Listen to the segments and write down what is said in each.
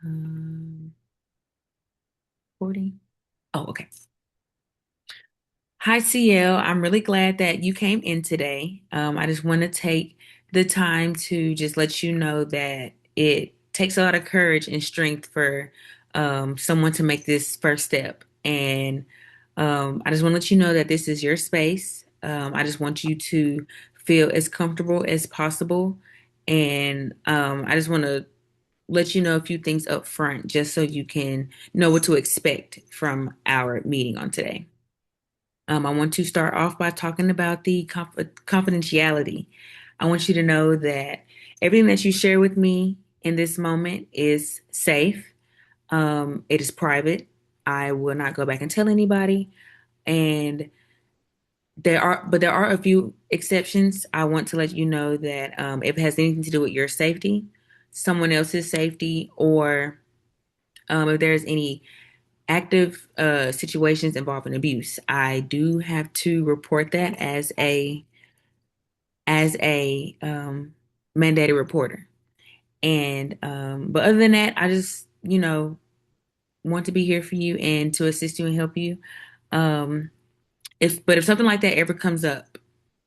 Um, 40. Oh, okay. Hi, CL. I'm really glad that you came in today. I just want to take the time to just let you know that it takes a lot of courage and strength for someone to make this first step. And I just want to let you know that this is your space. I just want you to feel as comfortable as possible. And I just want to let you know a few things up front just so you can know what to expect from our meeting on today. I want to start off by talking about the confidentiality. I want you to know that everything that you share with me in this moment is safe. It is private. I will not go back and tell anybody. And there are a few exceptions. I want to let you know that if it has anything to do with your safety, someone else's safety, or if there's any active situations involving abuse, I do have to report that as a mandated reporter. And but other than that, I just want to be here for you and to assist you and help you. Um, if something like that ever comes up,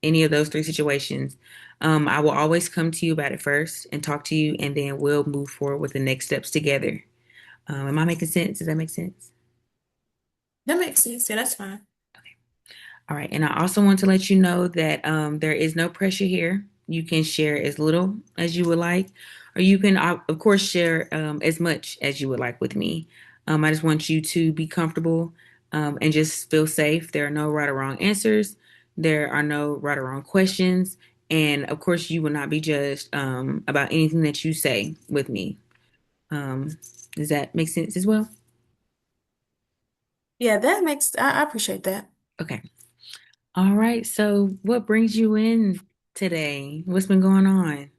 any of those three situations, I will always come to you about it first and talk to you, and then we'll move forward with the next steps together. Am I making sense? Does that make sense? That makes sense. Yeah, that's fine. All right. And I also want to let you know that there is no pressure here. You can share as little as you would like, or you can, of course, share as much as you would like with me. I just want you to be comfortable and just feel safe. There are no right or wrong answers, there are no right or wrong questions. And of course, you will not be judged about anything that you say with me. Um, does that make sense as well? Yeah, that makes, I appreciate that. Okay. All right. So, what brings you in today? What's been going on?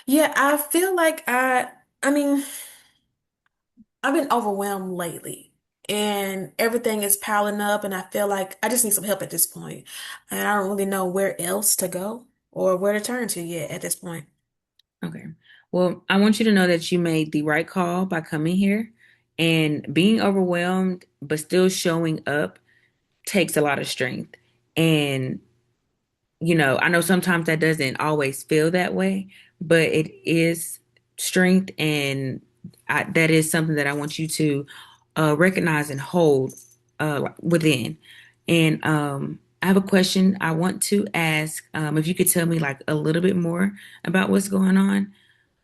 Yeah, I feel like I mean, I've been overwhelmed lately and everything is piling up and I feel like I just need some help at this point. And I don't really know where else to go or where to turn to yet at this point. Okay. Well, I want you to know that you made the right call by coming here, and being overwhelmed but still showing up takes a lot of strength. And, I know sometimes that doesn't always feel that way, but it is strength. And that is something that I want you to recognize and hold within. And I have a question I want to ask. If you could tell me like a little bit more about what's going on.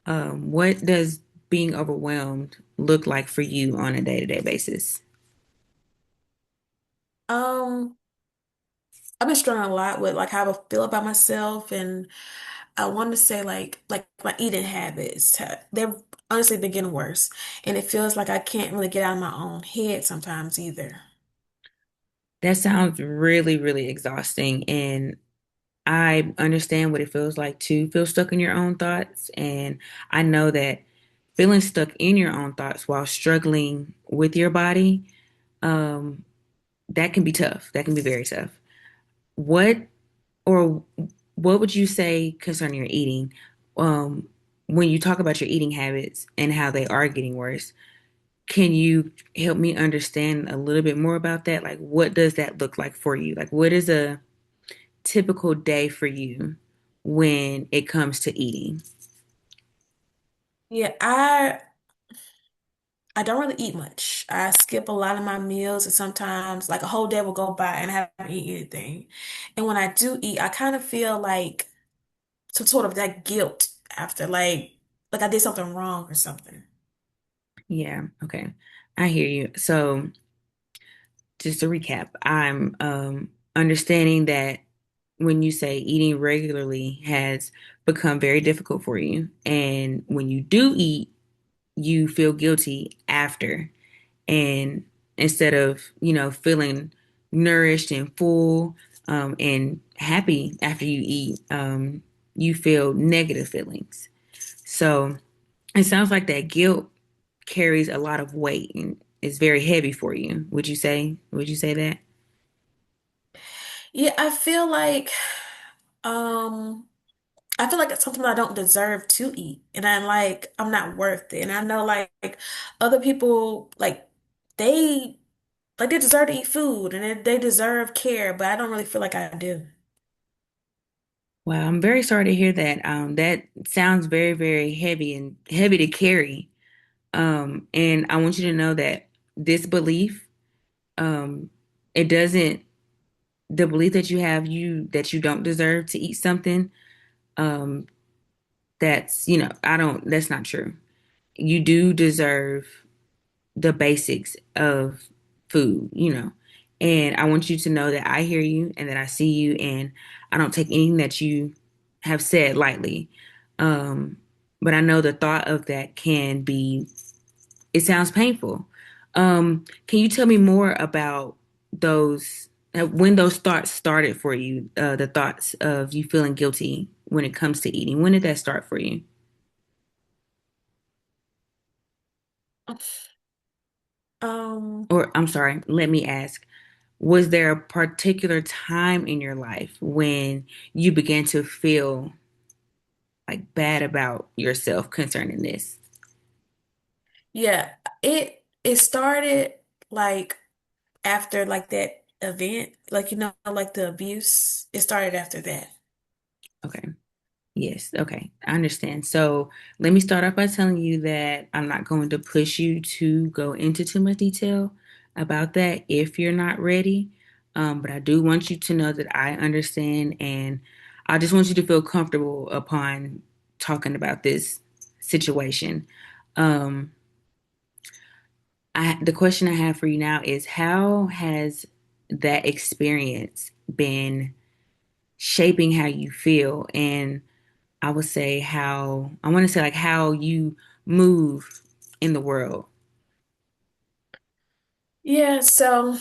What does being overwhelmed look like for you on a day-to-day basis? Um, I've been struggling a lot with like how I feel about myself and I want to say like my eating habits. They're honestly been getting worse. And it feels like I can't really get out of my own head sometimes either. That sounds really, really exhausting. And I understand what it feels like to feel stuck in your own thoughts. And I know that feeling stuck in your own thoughts while struggling with your body, um, that can be tough. That can be very tough. What or what would you say concerning your eating? Um, when you talk about your eating habits and how they are getting worse, can you help me understand a little bit more about that? Like, what does that look like for you? Like, what is a typical day for you when it comes to eating? Yeah, I don't really eat much. I skip a lot of my meals and sometimes like a whole day will go by and I haven't eaten anything. And when I do eat, I kind of feel like some sort of that guilt after like I did something wrong or something. Yeah, okay. I hear you. So, just to recap, I'm understanding that when you say eating regularly has become very difficult for you, and when you do eat, you feel guilty after. And instead of feeling nourished and full and happy after you eat, you feel negative feelings. So it sounds like that guilt carries a lot of weight and is very heavy for you. Would you say that? Yeah, I feel like um I feel like it's something I don't deserve to eat. And I'm like, I'm not worth it. And I know like other people they they deserve to eat food and they deserve care, but I don't really feel like I do. Well, I'm very sorry to hear that. That sounds very, very heavy and heavy to carry. And I want you to know that this belief, um, it doesn't, the belief that you have, that you don't deserve to eat something, um, that's not true. You do deserve the basics of food. And I want you to know that I hear you and that I see you, and I don't take anything that you have said lightly. Um, but I know the thought of that it sounds painful. Can you tell me more about when those thoughts started for you, the thoughts of you feeling guilty when it comes to eating? When did that start for you? Um, Or I'm sorry, let me ask, was there a particular time in your life when you began to feel like bad about yourself concerning this? yeah, it started like after like that event, like like the abuse. It started after that. Okay. Yes, okay. I understand. So let me start off by telling you that I'm not going to push you to go into too much detail about that if you're not ready. But I do want you to know that I understand, and I just want you to feel comfortable upon talking about this situation. Um, the question I have for you now is, how has that experience been shaping how you feel? And I want to say like how you move in the world. Yeah, so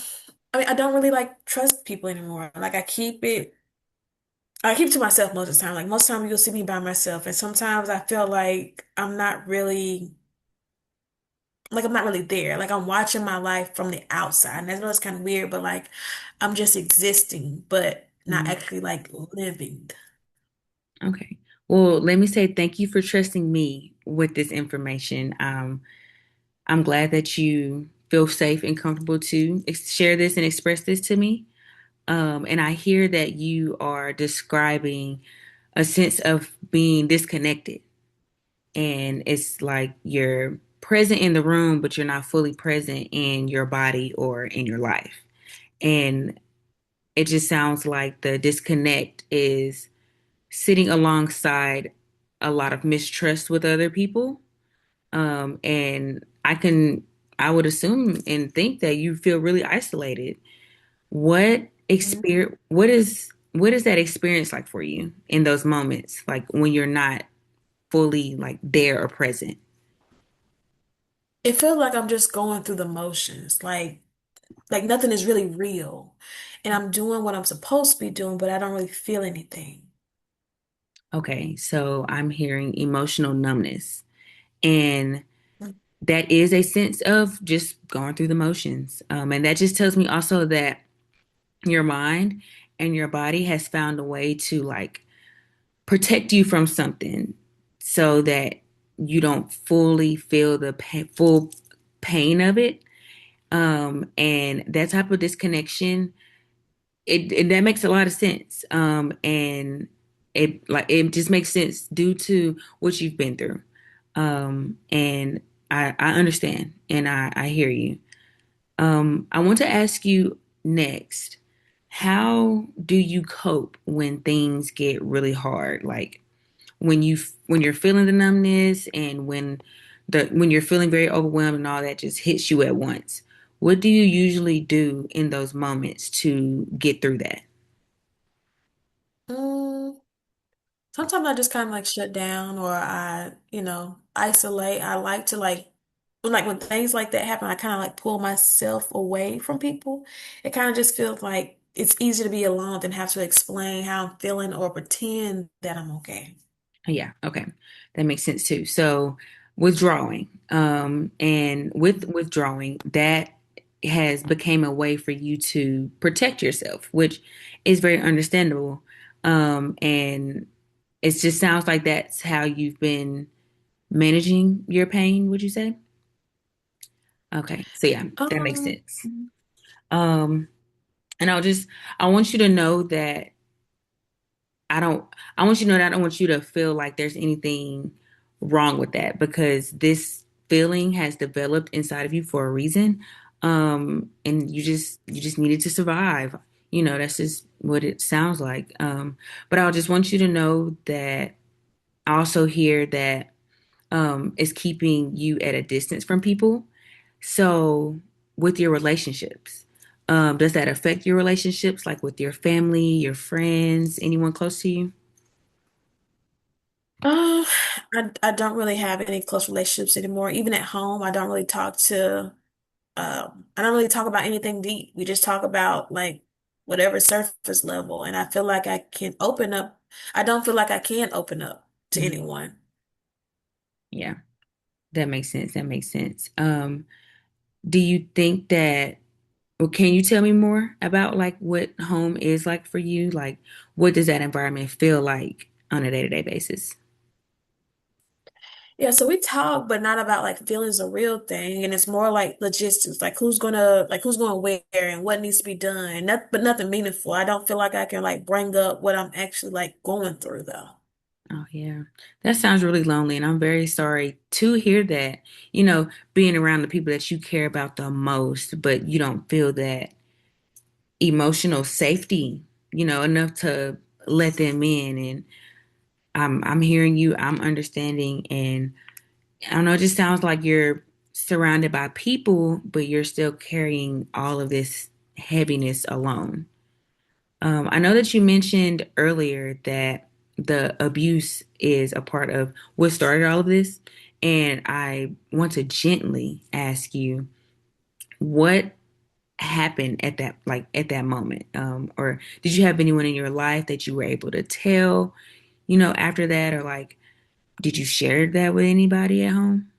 I mean, I don't really like trust people anymore. Like I keep it to myself most of the time. Like most of the time you'll see me by myself, and sometimes I feel like I'm not really there. Like I'm watching my life from the outside. And that's kind of weird, but like I'm just existing, but not Mm, actually like living. okay. Well, let me say thank you for trusting me with this information. I'm glad that you feel safe and comfortable to share this and express this to me. And I hear that you are describing a sense of being disconnected. And it's like you're present in the room, but you're not fully present in your body or in your life. And it just sounds like the disconnect is sitting alongside a lot of mistrust with other people. And I would assume and think that you feel really isolated. What is that experience like for you in those moments, like when you're not fully like there or present? It feels like I'm just going through the motions. Like nothing is really real. And I'm doing what I'm supposed to be doing, but I don't really feel anything. Okay, so I'm hearing emotional numbness, and that is a sense of just going through the motions. And that just tells me also that your mind and your body has found a way to like protect you from something so that you don't fully feel the full pain of it. And that type of disconnection, that makes a lot of sense. And it just makes sense due to what you've been through. And I understand and I hear you. I want to ask you next, how do you cope when things get really hard? Like when you're feeling the numbness and when you're feeling very overwhelmed and all that just hits you at once. What do you usually do in those moments to get through that? Mm, Sometimes I just kind of like shut down or isolate. I like to when things like that happen, I kind of like pull myself away from people. It kind of just feels like it's easier to be alone than have to explain how I'm feeling or pretend that I'm okay. Yeah, okay. That makes sense too. So withdrawing, and with withdrawing, that has became a way for you to protect yourself, which is very understandable. And It just sounds like that's how you've been managing your pain, would you say? Okay. So yeah, that makes Um, sense. Um, and I want you to know that I don't, I want you to know that I don't want you to feel like there's anything wrong with that because this feeling has developed inside of you for a reason. And you just needed to survive. You know, that's just what it sounds like. But I just want you to know that I also hear that is keeping you at a distance from people. So, with your relationships, does that affect your relationships, like with your family, your friends, anyone close to you? uh, I don't really have any close relationships anymore. Even at home, I don't really talk to, I don't really talk about anything deep. We just talk about like whatever surface level. And I feel like I can open up. I don't feel like I can open up to Mhm. anyone. Yeah, that makes sense. That makes sense. Do you think that, or can you tell me more about like what home is like for you? Like, what does that environment feel like on a day-to-day basis? Yeah, so we talk, but not about like feelings a real thing, and it's more like logistics, like who's gonna where and what needs to be done. But nothing meaningful. I don't feel like I can like bring up what I'm actually like going through though. Oh, yeah. That sounds really lonely, and I'm very sorry to hear that. You know, being around the people that you care about the most, but you don't feel that emotional safety, you know, enough to let them in. And I'm hearing you, I'm understanding, and I don't know, it just sounds like you're surrounded by people, but you're still carrying all of this heaviness alone. I know that you mentioned earlier that the abuse is a part of what started all of this, and I want to gently ask you what happened at that at that moment, or did you have anyone in your life that you were able to tell, you know, after that, or like did you share that with anybody at home?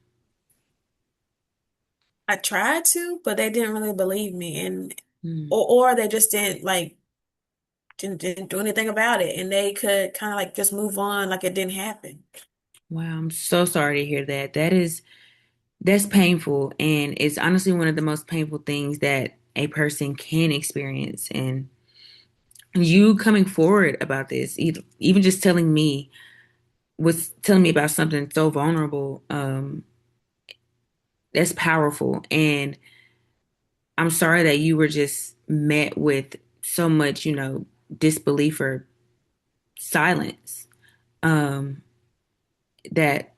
I tried to, but they didn't really believe me, and Hmm. or they just didn't do anything about it, and they could kind of like just move on like it didn't happen. Wow, I'm so sorry to hear that. That's painful, and it's honestly one of the most painful things that a person can experience. And you coming forward about this, even just telling me, was telling me about something so vulnerable, that's powerful. And I'm sorry that you were just met with so much, you know, disbelief or silence. Um, that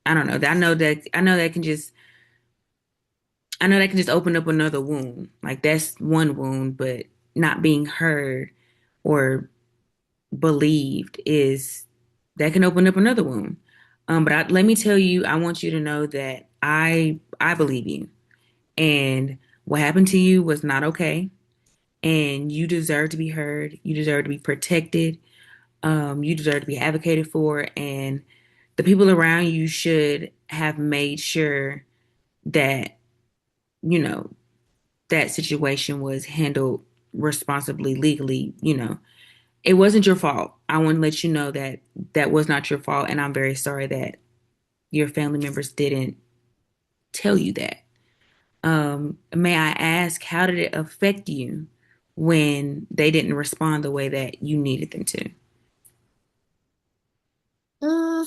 I don't know. I know that can just I know that can just open up another wound. Like that's one wound, but not being heard or believed is that can open up another wound. Let me tell you, I want you to know that I believe you, and what happened to you was not okay, and you deserve to be heard. You deserve to be protected. You deserve to be advocated for, and the people around you should have made sure that you know that situation was handled responsibly, legally. You know, it wasn't your fault. I want to let you know that that was not your fault, and I'm very sorry that your family members didn't tell you that. May I ask, how did it affect you when they didn't respond the way that you needed them to? Mm,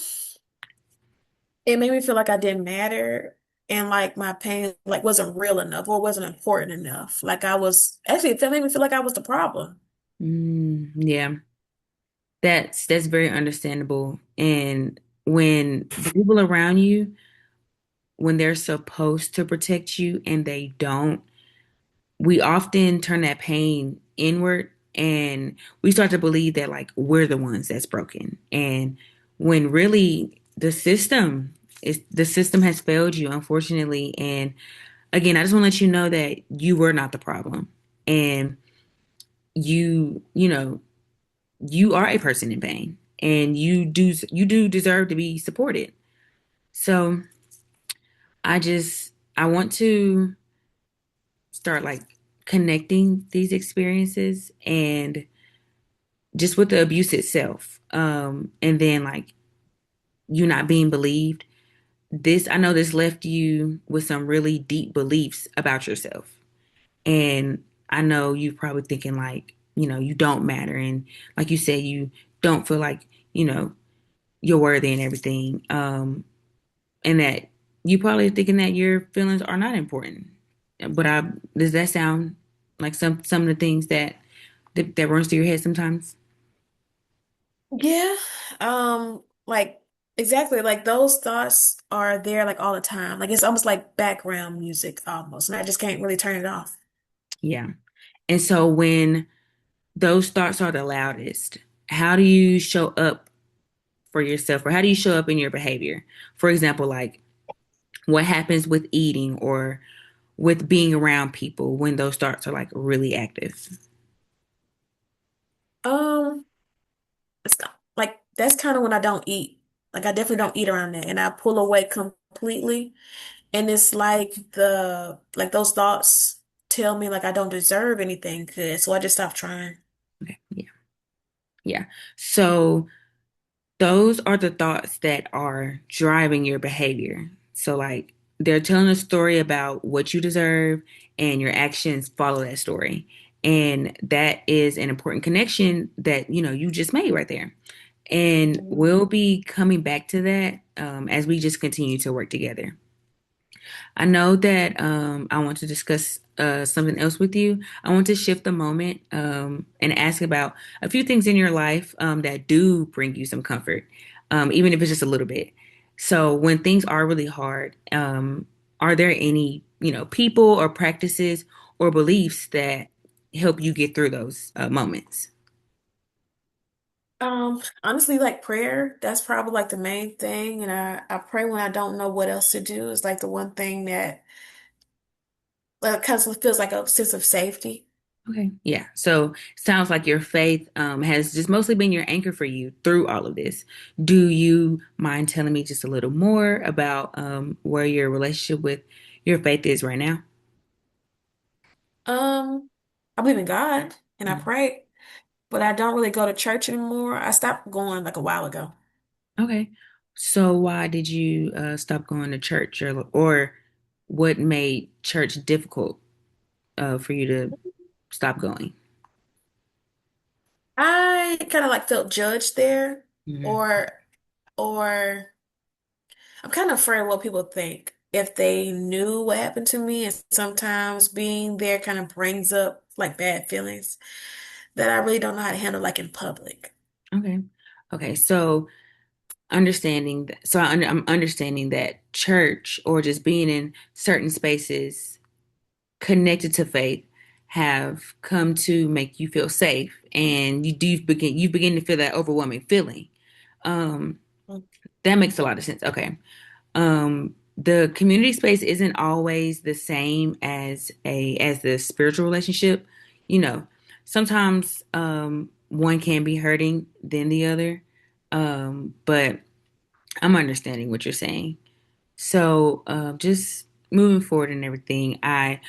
it made me feel like I didn't matter, and like my pain like wasn't real enough or wasn't important enough. Like I was actually, it made me feel like I was the problem. Yeah, that's very understandable. And when the people around you, when they're supposed to protect you and they don't, we often turn that pain inward and we start to believe that like we're the ones that's broken. And when really the system has failed you, unfortunately. And again, I just want to let you know that you were not the problem. And you know, you are a person in pain and you do deserve to be supported. So I want to start like connecting these experiences and just with the abuse itself, and then like you not being believed, this I know this left you with some really deep beliefs about yourself. And I know you're probably thinking like, you don't matter. And like you said, you don't feel like, you're worthy and everything. And that you probably thinking that your feelings are not important. But does that sound like some of the things that runs through your head sometimes? Yeah. Like exactly like those thoughts are there like all the time. Like it's almost like background music almost, and I just can't really turn it off. Yeah. And so when those thoughts are the loudest, how do you show up for yourself, or how do you show up in your behavior? For example, like what happens with eating or with being around people when those thoughts are like really active? Um, it's like that's kind of when I don't eat. Like I definitely don't eat around that, and I pull away completely. And it's like like those thoughts tell me like I don't deserve anything good, so I just stop trying. Okay. Yeah. Yeah. So those are the thoughts that are driving your behavior. So, like, they're telling a story about what you deserve, and your actions follow that story. And that is an important connection that, you just made right there. And Mhm. we'll be coming back to that as we just continue to work together. I know that I want to discuss something else with you. I want to shift the moment and ask about a few things in your life that do bring you some comfort, even if it's just a little bit. So, when things are really hard, are there any, people or practices or beliefs that help you get through those moments? Honestly, like prayer, that's probably like the main thing. And I pray when I don't know what else to do. It's like the one thing that kind of feels like a sense of safety. Okay. Yeah. So sounds like your faith has just mostly been your anchor for you through all of this. Do you mind telling me just a little more about where your relationship with your faith is right now? Um, I believe in God and I Mm. pray, but I don't really go to church anymore. I stopped going like a while ago. Okay. So why did you stop going to church, or what made church difficult for you to stop going? I kind of like felt judged there, Mhm. or or I'm kind of afraid of what people think if they knew what happened to me. And sometimes being there kind of brings up like bad feelings that I really don't know how to handle like in public. Okay. Okay. So understanding that, I'm understanding that church or just being in certain spaces connected to faith have come to make you feel safe, and you begin to feel that overwhelming feeling. um that makes a lot of sense. Okay. The community space isn't always the same as the spiritual relationship. you know Sometimes one can be hurting than the other, but I'm understanding what you're saying. So, just moving forward and everything, I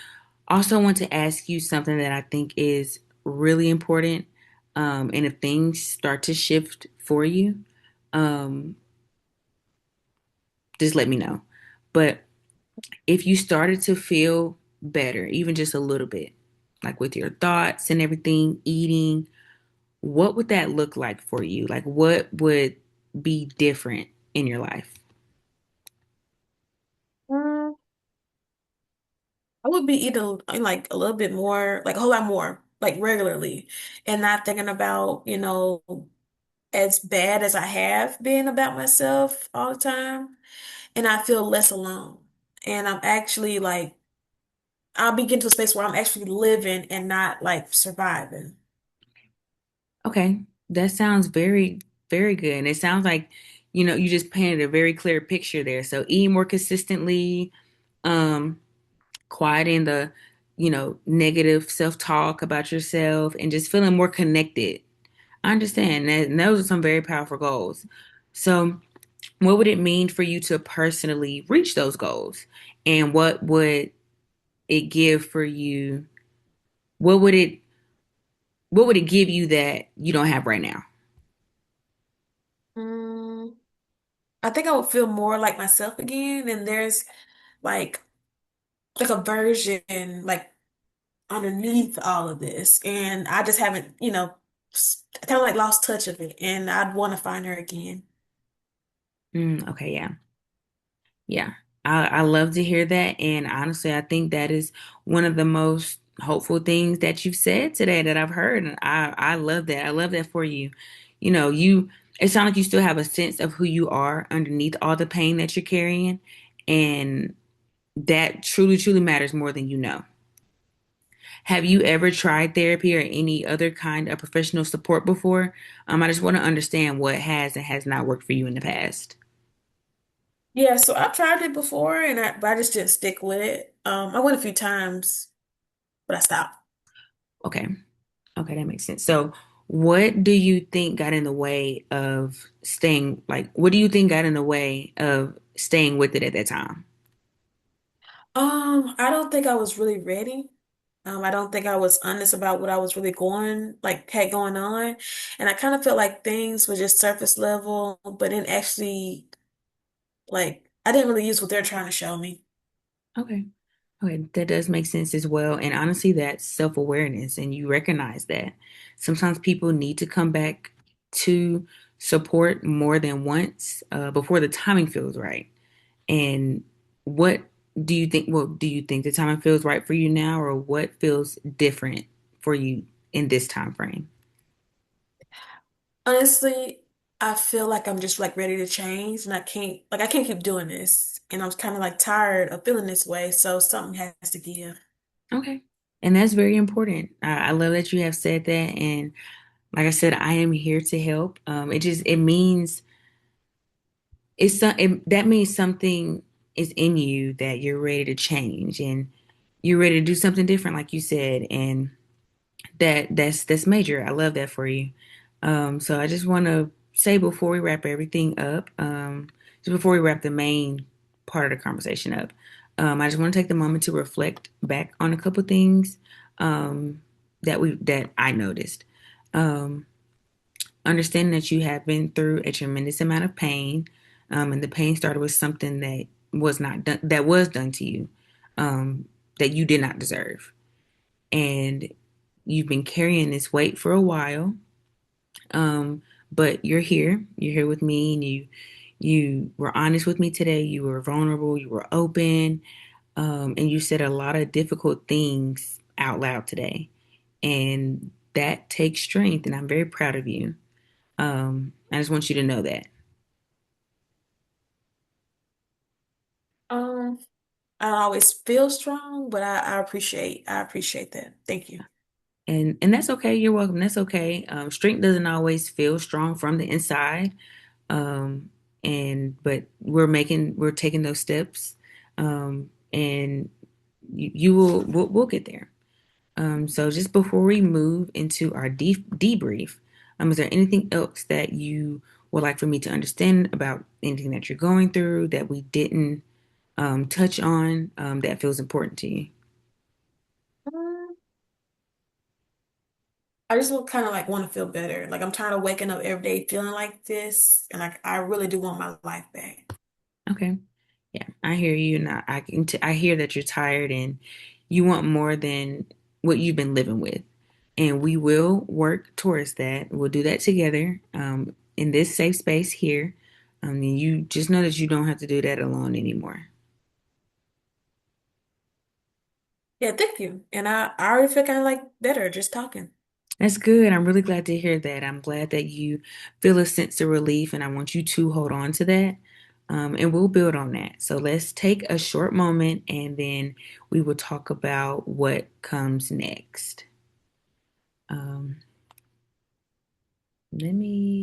also want to ask you something that I think is really important. And if things start to shift for you, um, just let me know. But if you started to feel better, even just a little bit, like with your thoughts and everything, eating, what would that look like for you? Like, what would be different in your life? Mm, I would be eating like a little bit more, like a whole lot more, like regularly, and not thinking about, as bad as I have been about myself all the time. And I feel less alone. And I'm actually like, I'll be getting to a space where I'm actually living and not like surviving. Okay, that sounds very, very good. And it sounds like, you just painted a very clear picture there. So eating more consistently, um, quieting the, negative self-talk about yourself, and just feeling more connected. I understand that, and those are some very powerful goals. So what would it mean for you to personally reach those goals? And what would it give for you? What would it what would it give you that you don't have right now? Mm, I think I would feel more like myself again, and there's like a version like underneath all of this, and I just haven't, kind of like lost touch of it, and I'd want to find her again. Okay, yeah. Yeah, I love to hear that. And honestly, I think that is one of the most hopeful things that you've said today that I've heard. And I love that. I love that for you. It sounds like you still have a sense of who you are underneath all the pain that you're carrying. And that truly, truly matters more than you know. Have you ever tried therapy or any other kind of professional support before? I just want to understand what has and has not worked for you in the past. Yeah, so I've tried it before, but I just didn't stick with it. I went a few times, but I stopped. Okay. Okay, that makes sense. So, what do you think got in the way of what do you think got in the way of staying with it at that time? I don't think I was really ready. I don't think I was honest about what I was really had going on. And I kind of felt like things were just surface level, but then actually, I didn't really use what they're trying to show me. Okay. Okay, that does make sense as well. And honestly, that's self-awareness, and you recognize that. Sometimes people need to come back to support more than once before the timing feels right. And what do you think the timing feels right for you now, or what feels different for you in this time frame? Honestly, I feel like I'm just like ready to change and I can't keep doing this. And I was kind of like tired of feeling this way, so something has to give. Okay. And that's very important. I love that you have said that. And like I said, I am here to help. It means that means something is in you that you're ready to change and you're ready to do something different, like you said. And that's major. I love that for you. So I just want to say before we wrap everything up, just before we wrap the main part of the conversation up, I just want to take the moment to reflect back on a couple things that I noticed. Um, Understanding that you have been through a tremendous amount of pain, and the pain started with something that was done to you, that you did not deserve, and you've been carrying this weight for a while, um, but you're here. You're here with me, and you were honest with me today. You were vulnerable. You were open, and you said a lot of difficult things out loud today, and that takes strength. And I'm very proud of you. I just want you to know that. Um, I don't always feel strong, but I appreciate that. Thank you. And that's okay. You're welcome. That's okay. Strength doesn't always feel strong from the inside. Um, and but we're taking those steps. And we'll get there. So just before we move into our debrief, is there anything else that you would like for me to understand about anything that you're going through that we didn't touch on, that feels important to you? Um, I just kind of like want to feel better. Like I'm tired of waking up every day feeling like this, and I really do want my life back. Okay. Yeah, I hear you, and I hear that you're tired and you want more than what you've been living with, and we will work towards that. We'll do that together, in this safe space here. And you just know that you don't have to do that alone anymore. Yeah, thank you. And I already feel kind of like better just talking. That's good. I'm really glad to hear that. I'm glad that you feel a sense of relief, and I want you to hold on to that. And we'll build on that. So let's take a short moment and then we will talk about what comes next. Um, let me